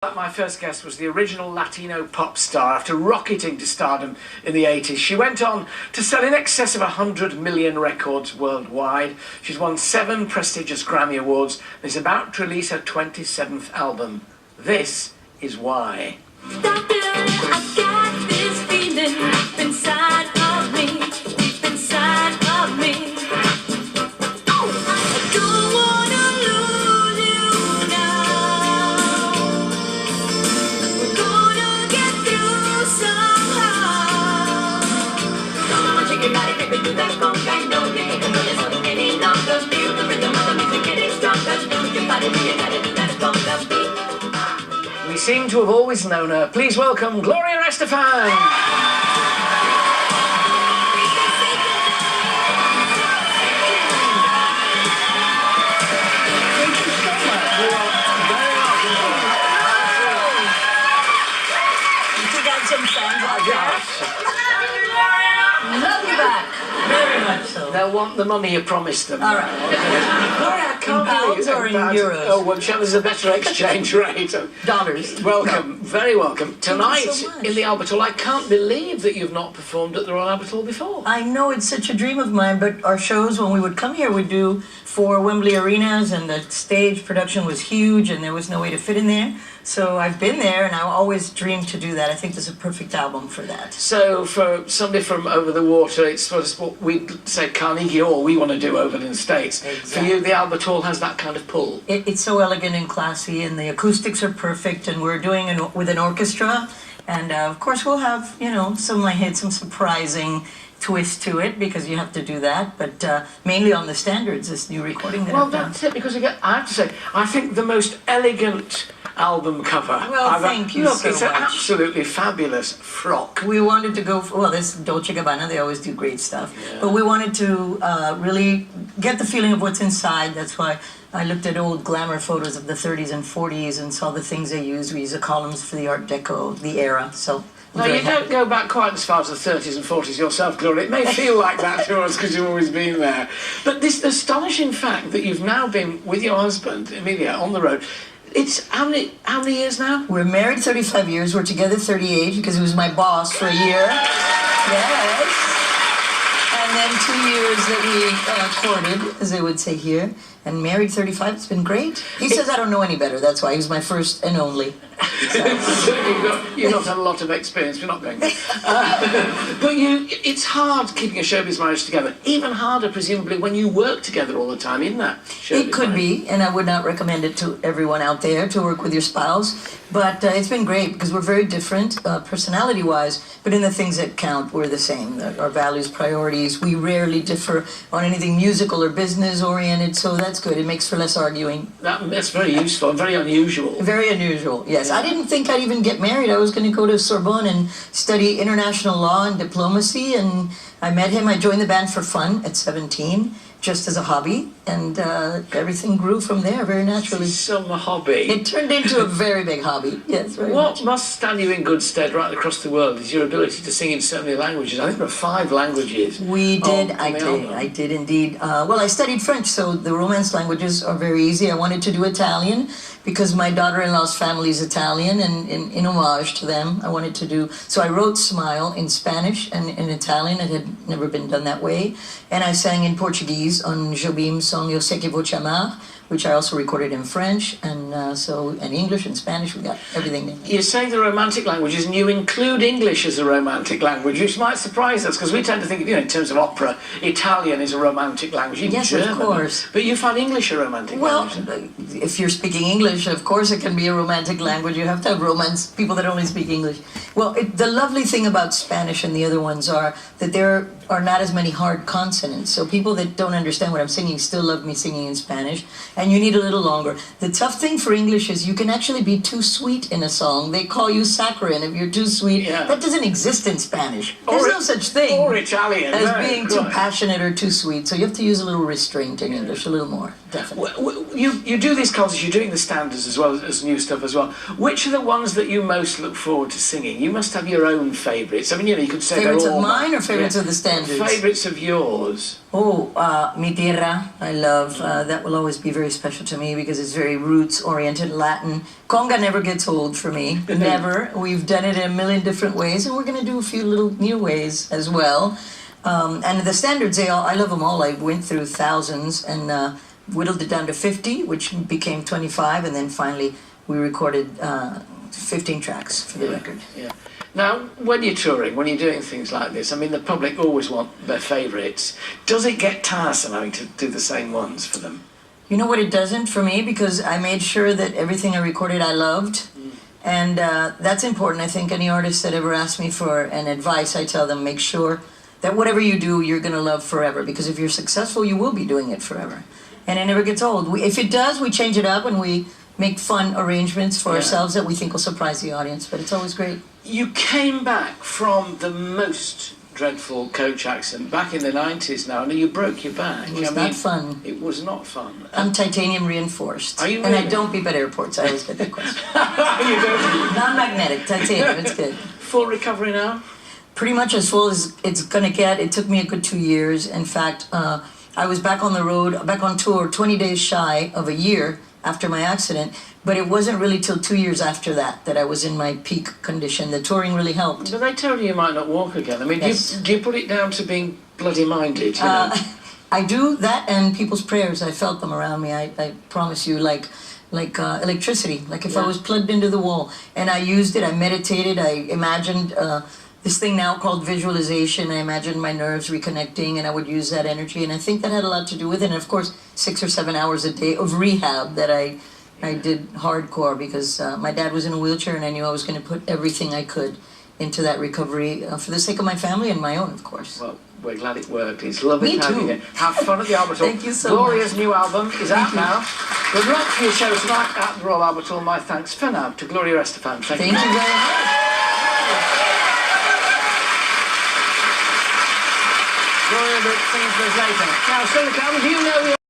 My first guest was the original Latino pop star. After rocketing to stardom in the 80s, she went on to sell in excess of 100 million records worldwide. She's won 7 prestigious Grammy Awards and is about to release her 27th album. This is why. Doctor, I got this feeling deep inside of me, deep inside of me. I don't wanna lose you now. We're gonna get through somehow. Come on, shake your body, baby, do that conga. No, you can't control yourself any longer. Feel the rhythm of the music getting stronger. Move your body, you gotta do that conga beat. We seem to have always known her. Please welcome Gloria Estefan. You got some fans out there. Love you back. Very much so. They'll want the money you promised them. All right. Gloria, I can't believe pounds it. or in Pounds. euros? Oh, well, there's a better exchange rate. Dollars. Welcome, very welcome. Tonight so much. in the Albert Hall, I can't believe that you've not performed at the Royal Albert Hall before. I know it's such a dream of mine, but our shows, when we would come here, we'd do 4 Wembley arenas, and the stage production was huge, and there was no way to fit in there. So I've been there, and I always dreamed to do that. I think there's a perfect album for that. So for somebody from over the water, it's sort of what we'd say Carnegie Hall, we want to do over in the States. Exactly. For you, the Albert Hall has that kind of pull. It's so elegant and classy, and the acoustics are perfect, and we're doing it with an orchestra. And of course, we'll have, some of my hits, some surprising twist to it, because you have to do that, but mainly on the standards, this new recording that I've done. That's it, because again, I have to say, I think the most elegant album cover. Well, thank you Look, so it's much. an absolutely fabulous frock. We wanted to go for, this Dolce & Gabbana, they always do great stuff, but we wanted to really get the feeling of what's inside. That's why I looked at old glamour photos of the 30s and 40s and saw the things they used. We used the columns for the Art Deco, the era, so... No, you don't go back quite as far as the 30s and 40s yourself, Gloria. It may feel like that to us because you've always been there. But this astonishing fact that you've now been with your husband, Emilia, on the road. It's how many years now? We're married 35 years. We're together 38 because he was my boss for a year. Yes. And then 2 years that we courted, as they would say here. And married 35. It's been great. He says I don't know any better. That's why he was my first and only. So. You've not had a lot of experience. We're not going there. But it's hard keeping a showbiz marriage together. Even harder, presumably, when you work together all the time, isn't that? It could be, and I would not recommend it to everyone out there to work with your spouse. But it's been great because we're very different personality-wise, but in the things that count, we're the same. Our values, priorities, we rarely differ on anything musical or business-oriented, so that's good. It makes for less arguing. That's very useful and very unusual. Very unusual, yes. I didn't think I'd even get married. I was going to go to Sorbonne and study international law and diplomacy, and I met him. I joined the band for fun at 17, just as a hobby, and everything grew from there very naturally. Some hobby. It turned into a very big hobby, yes, very What much. must stand you in good stead right across the world is your ability to sing in so many languages. I think there are 5 languages. We did, on the album. I did indeed. Well, I studied French, so the Romance languages are very easy. I wanted to do Italian because my daughter-in-law's family is Italian, and in homage to them, I wanted to do... So I wrote Smile in Spanish and in Italian. It had never been done that way. And I sang in Portuguese on Jobim Son Eu Sei Que Vou Te Amar, which I also recorded in French, and in English and Spanish, we got everything there. You say the romantic languages, and you include English as a romantic language, which might surprise us, because we tend to think, in terms of opera, Italian is a romantic language, even Yes, German. of course. But you find English a romantic Well, language? if you're speaking English, of course it can be a romantic language. You have to have romance, people that only speak English. Well, the lovely thing about Spanish and the other ones are that there are not as many hard consonants. So people that don't understand what I'm singing still love me singing in Spanish. And you need a little longer. The tough thing for English is you can actually be too sweet in a song. They call you saccharine if you're too sweet. Yeah. That doesn't exist in Spanish. There's no such thing Or Italian. as no, being too right. passionate or too sweet. So you have to use a little restraint in English, a little more, definitely. You do these concerts, you're doing the standards as well as new stuff as well. Which are the ones that you most look forward to singing? You must have your own favourites. I mean, you could say Favorites they're all of mine or favorites of the standards? standards. Favourites of yours? Oh, Mi Tierra, I love. That will always be very special to me because it's very roots-oriented Latin. Conga never gets old for me, never. We've done it in a million different ways, and we're going to do a few little new ways as well. And the standards, I love them all. I went through thousands and whittled it down to 50, which became 25, and then finally we recorded 15 tracks for the record. Yeah. Now, when you're touring, when you're doing things like this, I mean, the public always want their favourites. Does it get tiresome having to do the same ones for them? You know what, it doesn't for me, because I made sure that everything I recorded I loved. And that's important. I think any artist that ever asks me for an advice, I tell them, make sure that whatever you do, you're going to love forever. Because if you're successful, you will be doing it forever. And it never gets old. If it does, we change it up and we make fun arrangements for ourselves that we think will surprise the audience. But it's always great. You came back from the most dreadful coach accident back in the 90s now, and you broke your back. It was not fun. It was not fun. I'm titanium reinforced. Are you And I really? don't beep at airports. I always get that question. You don't. Non-magnetic, titanium, it's good. Full recovery now? Pretty much as full as it's gonna get. It took me a good 2 years. In fact, I was back on the road, back on tour, 20 days shy of a year after my accident, but it wasn't really till 2 years after that I was in my peak condition. The touring really helped. But they told you might not walk again. I mean, Yes. do you put it down to being bloody minded? You know? I do that and people's prayers. I felt them around me. I promise you, like electricity. Like if I was plugged into the wall, and I used it. I meditated. I imagined this thing now called visualization. I imagined my nerves reconnecting, and I would use that energy. And I think that had a lot to do with it. And of course, 6 or 7 hours a day of rehab that I did hardcore because my dad was in a wheelchair, and I knew I was going to put everything I could into that recovery for the sake of my family and my own, of course. Well, we're glad it worked. It's lovely Me having too. you. Have fun at the Albert Hall. Thank you so Gloria's much. new album is out now. Good luck for your show tonight at the Royal Albert Hall. My thanks for now to Gloria Estefan. Thank you very much. Gloria, but things later. Now, still to come, do you know